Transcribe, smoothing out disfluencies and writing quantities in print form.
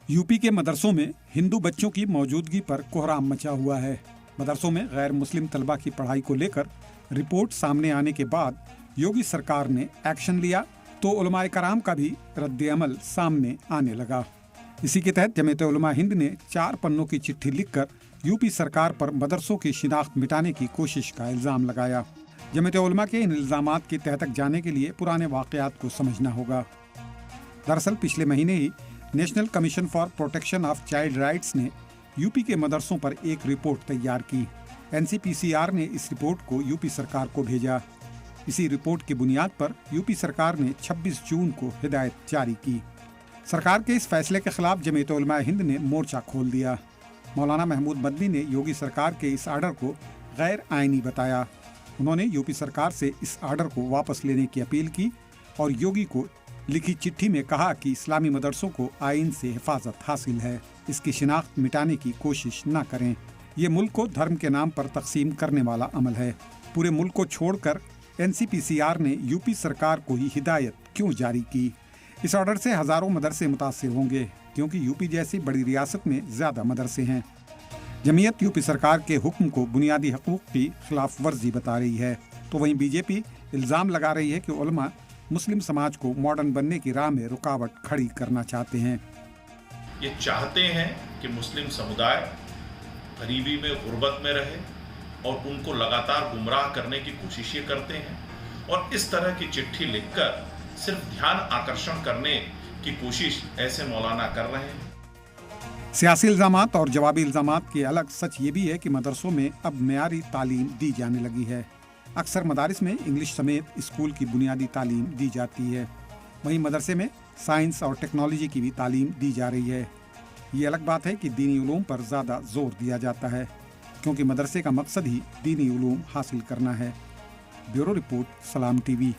UP के मदरसों में हिंदू बच्चों की मौजूदगी पर कोहराम मचा हुआ है। मदरसों में गैर मुस्लिम तलबा की पढ़ाई को लेकर रिपोर्ट सामने आने के बाद योगी सरकार ने एक्शन लिया तो उलमाए कराम का भी रद्द-ए-अमल सामने आने लगा। इसी के तहत जमीयत उलमा हिंद ने 4 पन्नों की चिट्ठी लिखकर यूपी सरकार पर मदरसों की शिनाख्त मिटाने की कोशिश का इल्जाम लगाया। जमीयत उलमा के इन इल्जामात की तह तक जाने के लिए पुराने वाकयात को समझना होगा। दरअसल पिछले महीने ही National Commission for Protection of Child Rights ने यूपी के मदरसों पर एक रिपोर्ट तैयार की। NCPCR ने इस रिपोर्ट को यूपी सरकार को भेजा। इसी रिपोर्ट की बुनियाद पर यूपी सरकार ने 26 जून को हिदायत जारी की। सरकार के इस फैसले के खिलाफ जमीयत उलमा हिंद ने मोर्चा खोल दिया। मौलाना महमूद मदनी ने योगी सरकार के इस आर्डर को गैर आईनी बताया। उन्होंने यूपी सरकार से इस आर्डर को वापस लेने की अपील की और योगी को लिखी चिट्ठी में कहा कि इस्लामी मदरसों को आइन से हिफाजत हासिल है, इसकी शिनाख्त मिटाने की कोशिश न करें। ये मुल्क को धर्म के नाम पर तकसीम करने वाला अमल है। पूरे मुल्क को छोड़कर NCPCR ने यूपी सरकार को ही हिदायत क्यों जारी की? इस ऑर्डर से हजारों मदरसे मुतासिर होंगे, क्योंकि यूपी जैसी बड़ी रियासत में ज्यादा मदरसे हैं। जमीयत यूपी सरकार के हुक्म को बुनियादी हकूक की खिलाफ वर्जी बता रही है, तो वहीं बीजेपी इल्जाम लगा रही है कि उलमा मुस्लिम समाज को मॉडर्न बनने की राह में रुकावट खड़ी करना चाहते हैं। ये चाहते हैं कि मुस्लिम समुदाय गरीबी में गुर्बत में रहे और उनको लगातार गुमराह करने की कोशिश ये करते हैं और इस तरह की चिट्ठी लिखकर सिर्फ ध्यान आकर्षण करने की कोशिश ऐसे मौलाना कर रहे हैं। सियासी इल्जामात और जवाबी इल्जामात के अलग सच ये भी है कि मदरसों में अब मेयारी तालीम दी जाने लगी है। अक्सर मदारिस में इंग्लिश समेत स्कूल की बुनियादी तालीम दी जाती है। वहीं मदरसे में साइंस और टेक्नोलॉजी की भी तालीम दी जा रही है। ये अलग बात है कि दीनी उलूम पर ज़्यादा जोर दिया जाता है, क्योंकि मदरसे का मकसद ही दीनी उलूम हासिल करना है। ब्यूरो रिपोर्ट, सलाम TV।